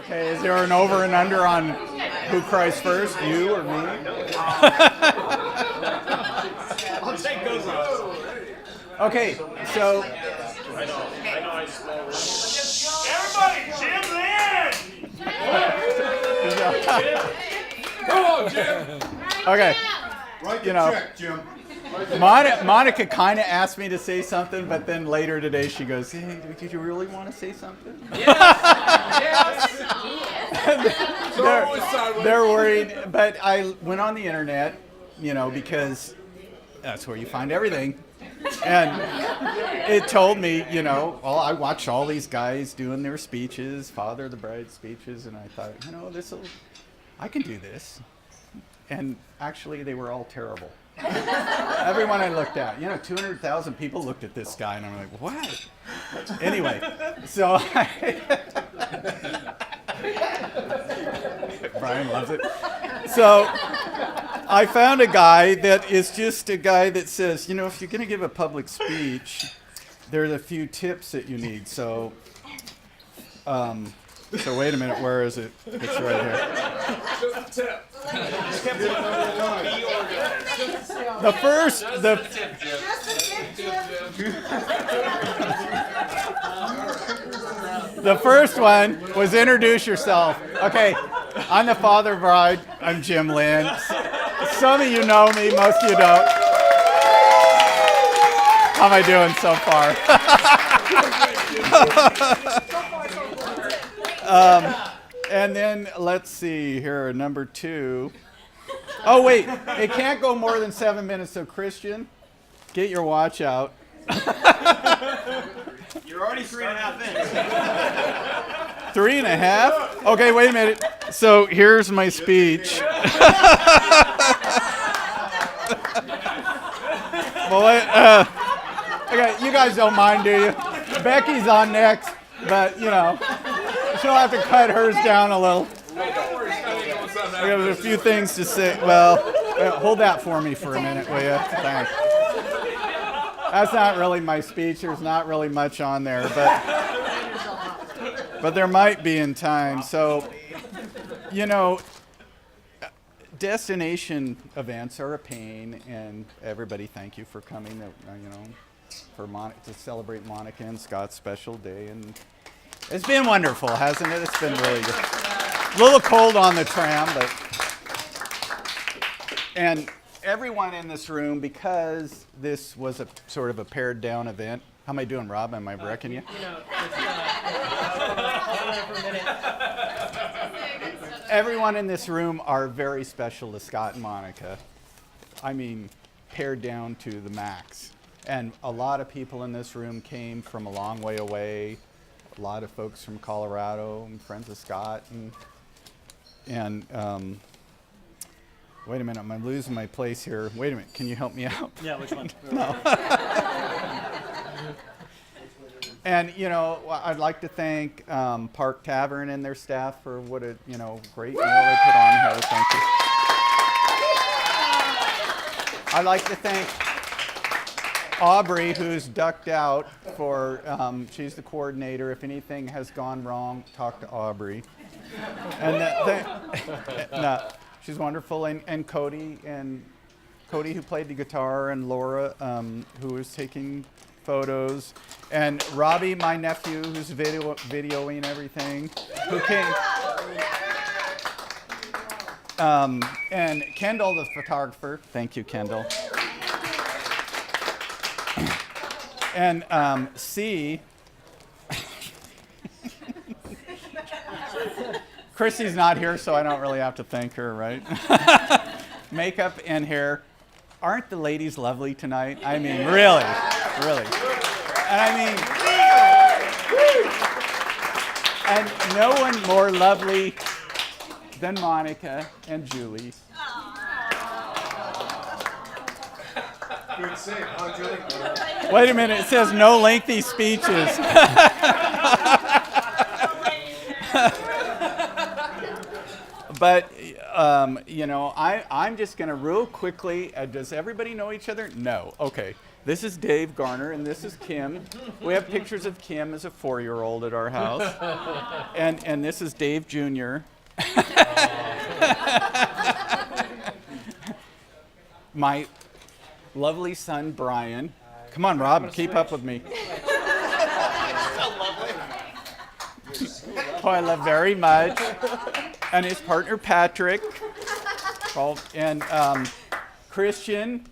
Okay, is there an over and under on who cries first, you or me? I'll take those off. Okay, so Everybody, Jim Lynn! Come on, Jim. okay, Write the You know. check, Jim. Monica kind of asked me to say something, but then later today she goes, "Hey, did you really want to say something?" They're worried, but I went on the internet, because that's where you find everything. And it told me, I watched all these guys doing their speeches, Father of the Bride speeches, and I thought, I can do this. And actually, they were all terrible. Everyone I looked at, 200,000 people looked at this guy, and I'm like, what? Anyway, so Brian loves it. So I found a guy that is just a guy that says, if you're going to give a public speech, there's a few tips that you need. So wait a minute, where is it? It's right here. Just a tip. The first one was introduce yourself. Okay, I'm the father of bride. I'm Jim Lynn. Some of you know me, most of you don't. How am I doing so far? And then let's see here, number 2. Oh wait, it can't go more than 7 minutes. So Christian, get your watch out. You're already 3.5 in. 3.5? Okay, wait a minute. So here's my speech. Okay, you guys don't mind, do you? Becky's on next, but she'll have to cut hers down a little. I have a few things to say. Well, hold that for me for a minute, will you? Thanks. That's not really my speech. There's not really much on there, but there might be in time. So, destination events are a pain, and everybody, thank you for coming. To celebrate Monica and Scott's special day, and it's been wonderful, hasn't it? It's been really good. A little cold on the tram, and everyone in this room, because this was a sort of a pared down event. How am I doing, Rob? Am I wrecking you? Everyone in this room are very special to Scott and Monica. I mean, pared down to the max. And a lot of people in this room came from a long way away. A lot of folks from Colorado and friends of Scott. And wait a minute, I'm losing my place here. Wait a minute, can you help me out? Yeah, which one? No. And I'd like to thank Park Tavern and their staff for what a great meal they put on here. Thank you. I'd like to thank Aubrey, who's ducked out for, she's the coordinator. If anything has gone wrong, talk to Aubrey. And no, she's wonderful. And Cody, who played the guitar, and Laura, who was taking photos, and Robbie, my nephew, who's videoing everything, who came. And Kendall, the photographer. Thank you, Kendall. And C. Chrissy's not here, so I don't really have to thank her, right? Makeup and hair. Aren't the ladies lovely tonight? I mean, really. And and no one more lovely than Monica and Julie. Good save, huh, Julie? Wait a minute, it says no lengthy speeches. But, I'm just going to real quickly, does everybody know each other? No. Okay. This is Dave Garner, and this is Kim. We have pictures of Kim as a 4-year-old at our house. And this is Dave Jr. My lovely son, Brian. Come on, Rob, keep up with me. Who I love very much. And his partner, Patrick. And Christian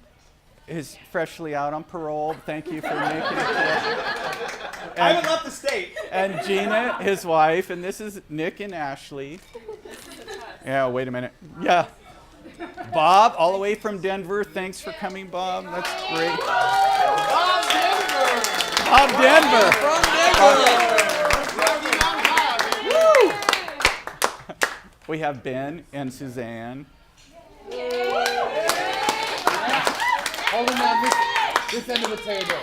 is freshly out on parole. Thank you for making it. I haven't left the state. And Gina, his wife. And this is Nick and Ashley. Yeah, wait a minute. Yeah. Bob, all the way from Denver. Thanks for coming, Bob. That's great. Bob Denver. From Denver. Woo! We have Ben and Suzanne. Hold them on this end of the table.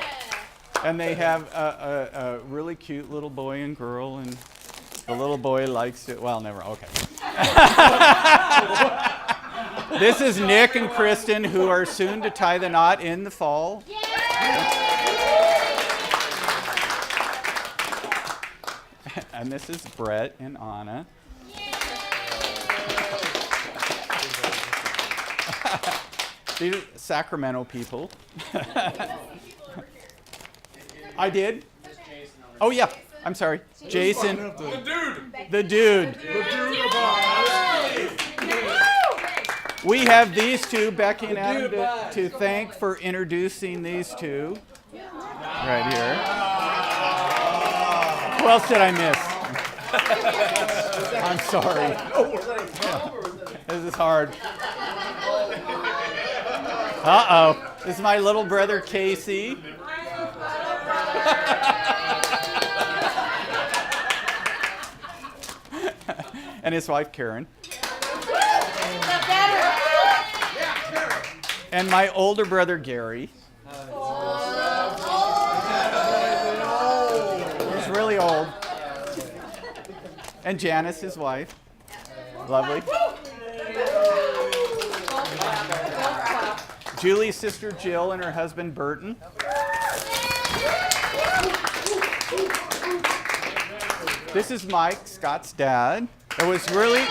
And they have a really cute little boy and girl, and the little boy likes it. Well, never. Okay. This is Nick and Kristen, who are soon to tie the knot in the fall. And this is Brett and Anna. These are Sacramento people. I did? Oh, yeah. I'm sorry. Jason. The dude. We have these two, Becky and Adam, to thank for introducing these two. Right here. Who else did I miss? I'm sorry. This is hard. Uh-oh. This is my little brother, Casey. And his wife, Karen. And my older brother, Gary. He's really old. And Janice, his wife. Lovely. Julie's sister, Jill, and her husband, Burton. This is Mike, Scott's dad. It was really...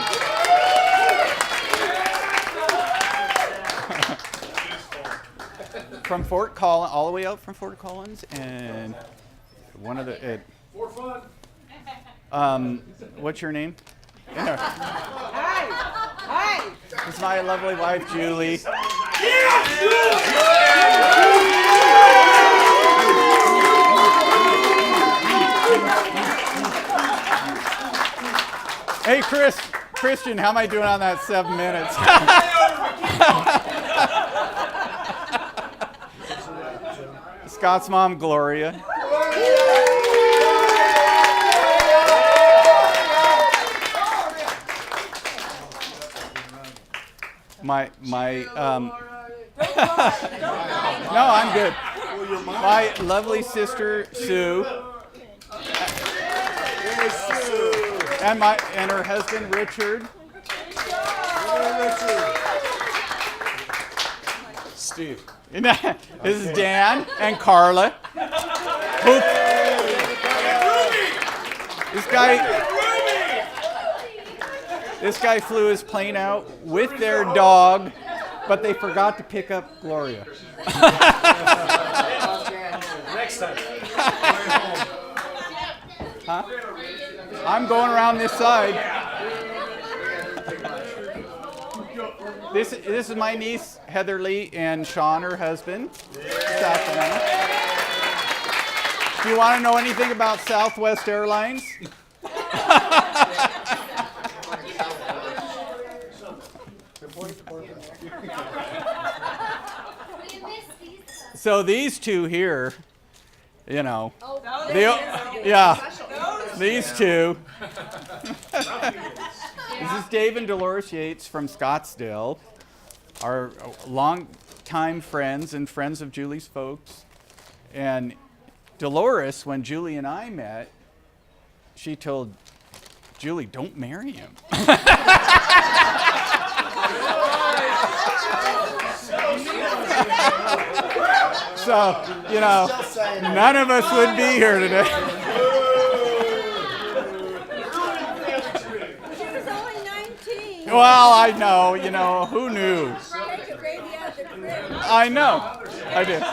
from Fort Collins, all the way out from Fort Collins, and one of the... For fun. What's your name? Hi. This is my lovely wife, Julie. Hey, Christian, how am I doing on that 7 minutes? Scott's mom, Gloria. No, I'm good. My lovely sister, Sue. And her husband, Richard. Steve. This is Dan and Carla. This guy flew his plane out with their dog, but they forgot to pick up Gloria. Next time. Huh? I'm going around this side. This is my niece, Heather Lee, and Sean, her husband, Sacramento. Do you want to know anything about Southwest Airlines? So these two here, you know, these two. This is Dave and Dolores Yates from Scottsdale, our longtime friends and friends of Julie's folks. And Dolores, when Julie and I met, she told Julie, "Don't marry him." So, none of us would be here today. She was only 19. Well, I know, who knew? Take a baby out the crib. I know. I did.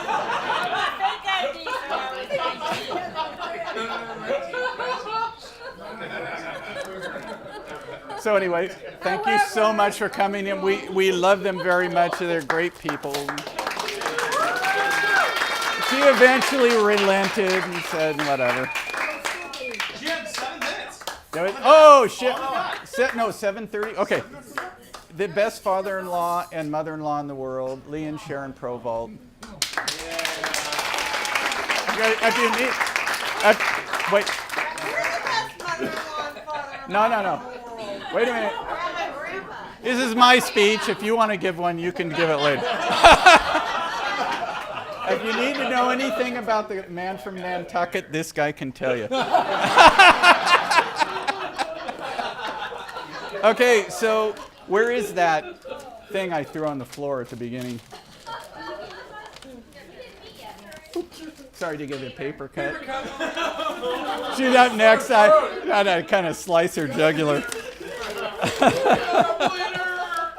So anyway, thank you so much for coming in. We love them very much. They're great people. She eventually relented and said whatever. She had 7 minutes. Oh shit! 7:30. Okay. The best father-in-law and mother-in-law in the world, Lee and Sharon Provold. Wait. No. Wait a minute. This is my speech. If you want to give one, you can give it later. If you need to know anything about the man from Nantucket, this guy can tell you. Okay, so where is that thing I threw on the floor at the beginning? Oops. Sorry to give you a paper cut. She's up next. I kind of slice her jugular.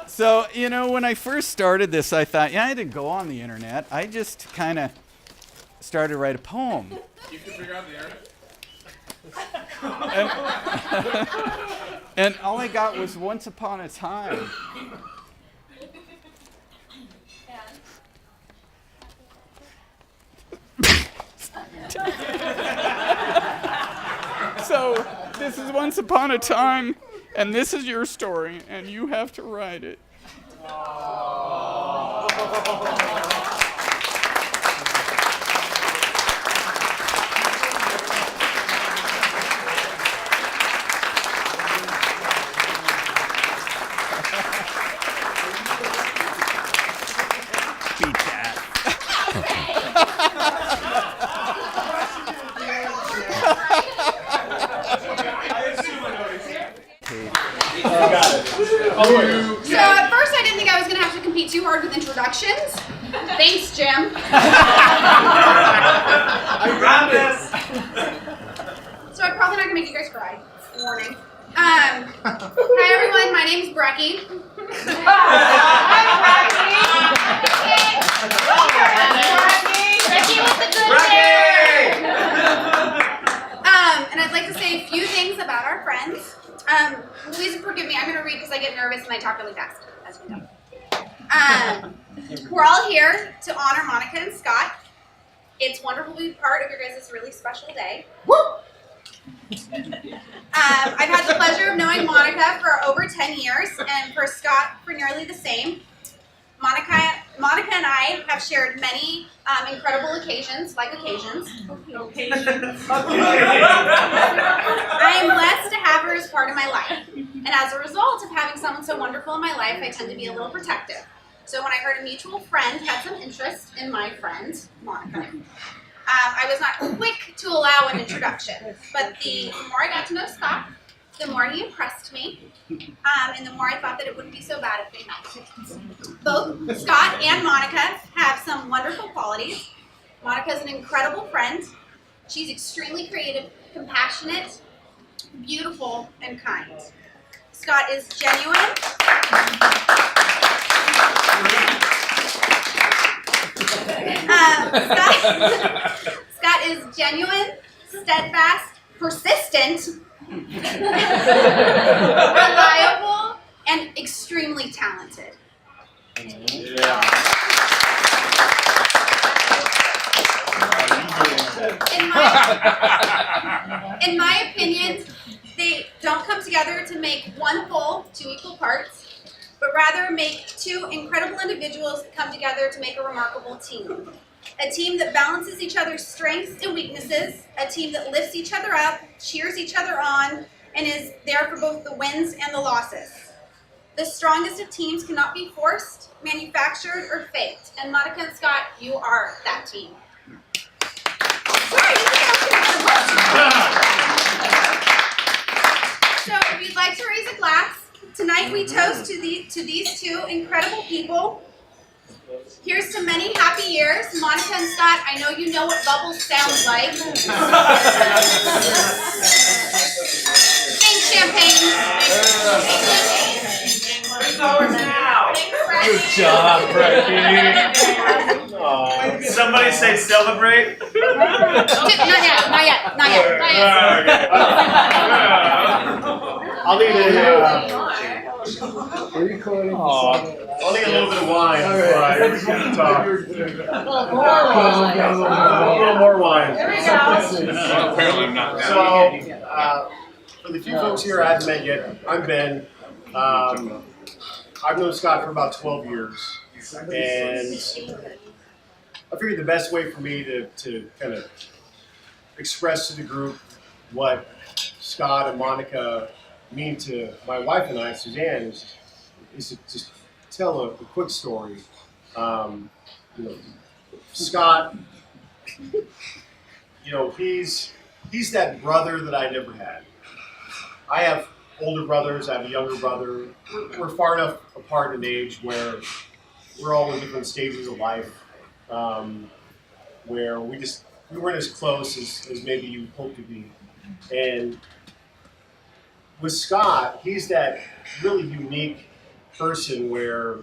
So, when I first started this, I thought, I didn't go on the internet. I just kind of started to write a poem. You can figure out the internet? And all I got was Once Upon a Time. So, this is Once Upon a Time, and this is your story, and you have to write it. Beat that. So at first I didn't think I was going to have to compete too hard with introductions. Thanks, Jim. So I'm probably not going to make you guys cry. Warning. Hi everyone, my name's Brecky. Brecky with the good hair. And I'd like to say a few things about our friends. Please forgive me, I'm going to read because I get nervous and I talk really fast, as we know. We're all here to honor Monica and Scott. It's wonderful to be part of your guys' really special day. Woo! I've had the pleasure of knowing Monica for over 10 years and for Scott for nearly the same. Monica and I have shared many incredible occasions. I am blessed to have her as part of my life. And as a result of having someone so wonderful in my life, I tend to be a little protective. So when I heard a mutual friend had some interest in my friend, Monica, I was not quick to allow an introduction. But the more I got to know Scott, the more he impressed me, and the more I thought that it wouldn't be so bad if they met. Both Scott and Monica have some wonderful qualities. Monica's an incredible friend. She's extremely creative, compassionate, beautiful, and kind. Scott is genuine. Scott is genuine, steadfast, persistent, reliable, and extremely talented. In my opinion, they don't come together to make one whole, 2 equal parts, but rather make 2 incredible individuals that come together to make a remarkable team. A team that balances each other's strengths and weaknesses, a team that lifts each other up, cheers each other on, and is there for both the wins and the losses. The strongest of teams cannot be forced, manufactured, or faked, and Monica and Scott, you are that team. So if you'd like to raise a glass, tonight we toast to these 2 incredible people. Here's to many happy years. Monica and Scott, I know you know what bubbles sounds like. Thanks, champagne. Good job, Frankie. Somebody say celebrate. Not yet, not yet, not yet, not yet. I'll need We're recording. I'll need a little bit of wine before I begin to talk. A little more wine. There we go. Apparently I'm not. So, for the few folks here I haven't met yet, I'm Ben. I've known Scott for about 12 years, and I figured the best way for me to kind of express to the group what Scott and Monica mean to my wife and I, Suzanne, is to just tell a quick story. Scott, he's that brother that I never had. I have older brothers, I have a younger brother. We're far enough apart in age where we're all in different stages of life, where we weren't as close as maybe you hope to be. And with Scott, he's that really unique person where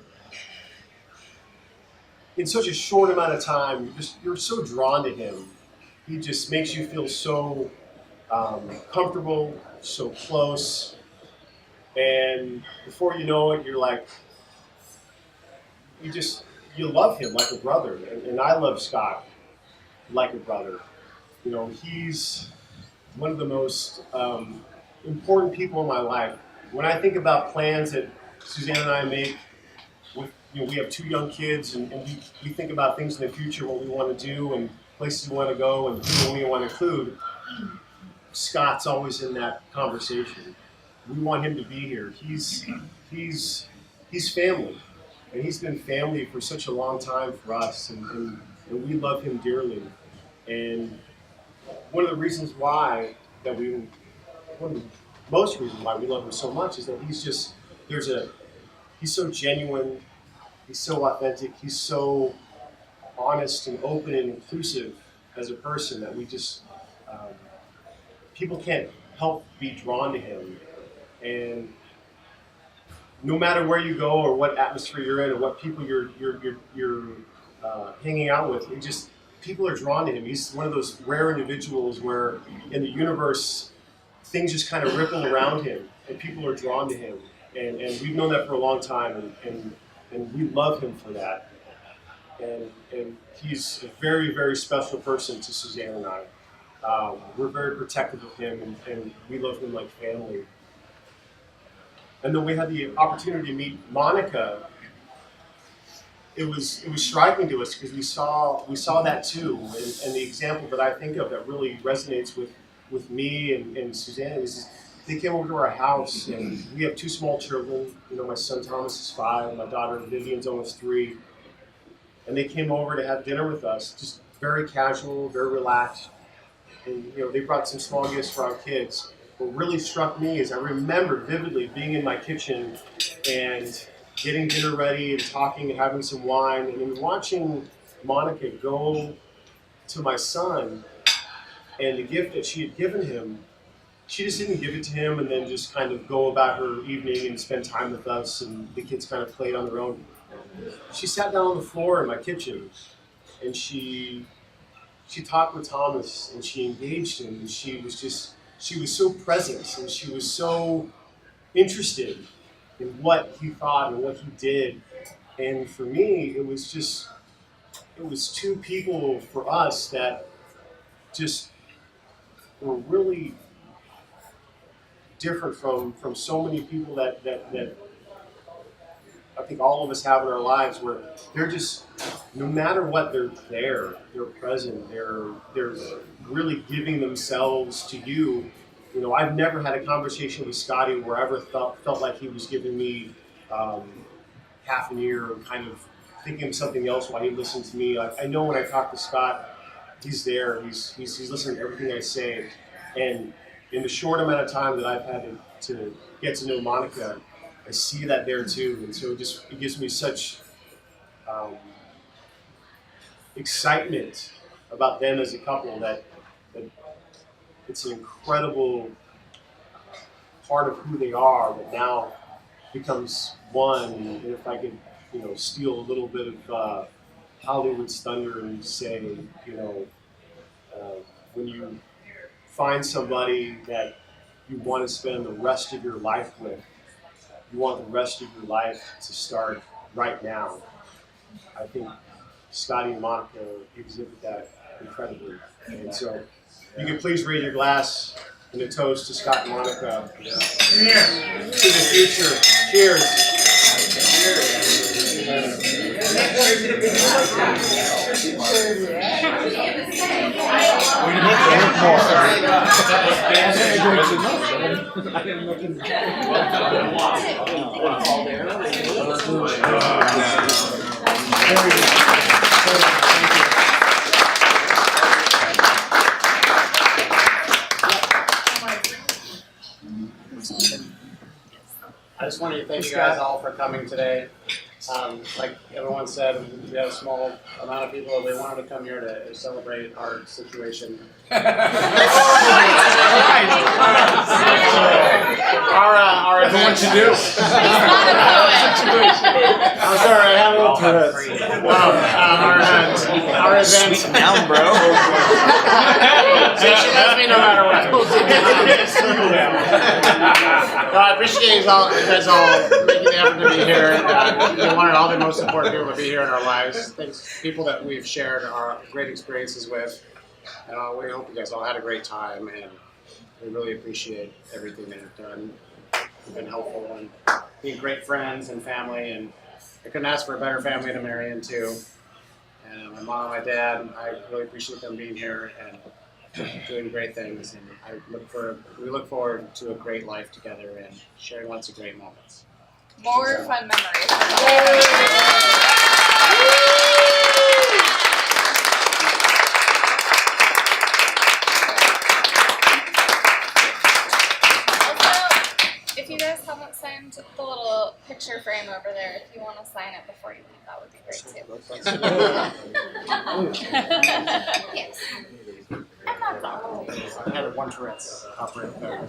in such a short amount of time, you're so drawn to him. He just makes you feel so comfortable, so close. And before you know it, you're like, you love him like a brother. And I love Scott like a brother. He's one of the most important people in my life. When I think about plans that Suzanne and I make, we have 2 young kids, and we think about things in the future, what we want to do, and places we want to go, and people we want to include. Scott's always in that conversation. We want him to be here. He's family, and he's been family for such a long time for us, and we love him dearly. And one of the reasons why one of the most reasons why we love him so much is that he's so genuine, he's so authentic, he's so honest and open and inclusive as a person that we just people can't help be drawn to him. And no matter where you go or what atmosphere you're in or what people you're hanging out with, people are drawn to him. He's one of those rare individuals where in the universe things just kind of ripple around him and people are drawn to him. And we've known that for a long time, and we love him for that. And he's a very, very special person to Suzanne and I. We're very protective of him, and we love him like family. And then we had the opportunity to meet Monica. It was striking to us because we saw that too, and the example that I think of that really resonates with me and Suzanne is they came over to our house, and we have 2 small children. My son Thomas is 5, my daughter Vivian's almost 3, and they came over to have dinner with us, just very casual, very relaxed, and they brought some small gifts for our kids. What really struck me is I remember vividly being in my kitchen and getting dinner ready and talking and having some wine, and then watching Monica go to my son, and the gift that she had given him, she just didn't give it to him and then just kind of go about her evening and spend time with us, and the kids kind of played on their own. She sat down on the floor in my kitchen, and she talked with Thomas, and she engaged him, and she was so present, and she was so interested in what he thought and what he did. And for me, it was 2 people for us that just were really different from so many people that I think all of us have in our lives, where they're just, no matter what, they're there, they're present, they're really giving themselves to you. I've never had a conversation with Scotty where I ever felt like he was giving me half an ear and kind of thinking of something else while he listened to me. I know when I talk to Scott, he's there, he's listening to everything I say. And in the short amount of time that I've had to get to know Monica, I see that there too. And so it gives me such excitement about them as a couple that it's an incredible part of who they are that now becomes one. And if I could, steal a little bit of Hollywood's thunder and say, when you find somebody that you want to spend the rest of your life with, you want the rest of your life to start right now. I think Scotty and Monica exhibit that incredibly. And so you can please raise your glass in a toast to Scott and Monica to the future. Cheers. I just wanted to thank you guys all for coming today. Like everyone said, we had a small amount of people that wanted to come here to celebrate our situation. Our event. What you do? I'm sorry, I have a little Tourette's. Our event. Sweet down, bro. She loves me no matter what. I appreciate you guys all making the effort to be here. We wanted all the most important people to be here in our lives. People that we've shared our great experiences with. And we hope you guys all had a great time, and we really appreciate everything that you've done. You've been helpful and being great friends and family, and I couldn't ask for a better family to marry into. And my mom and my dad, I really appreciate them being here and doing great things. And we look forward to a great life together and sharing lots of great moments. More fun memories. If you guys haven't signed the little picture frame over there, if you want to sign it before you leave, that would be great too. Yes. I had one Tourette's operator.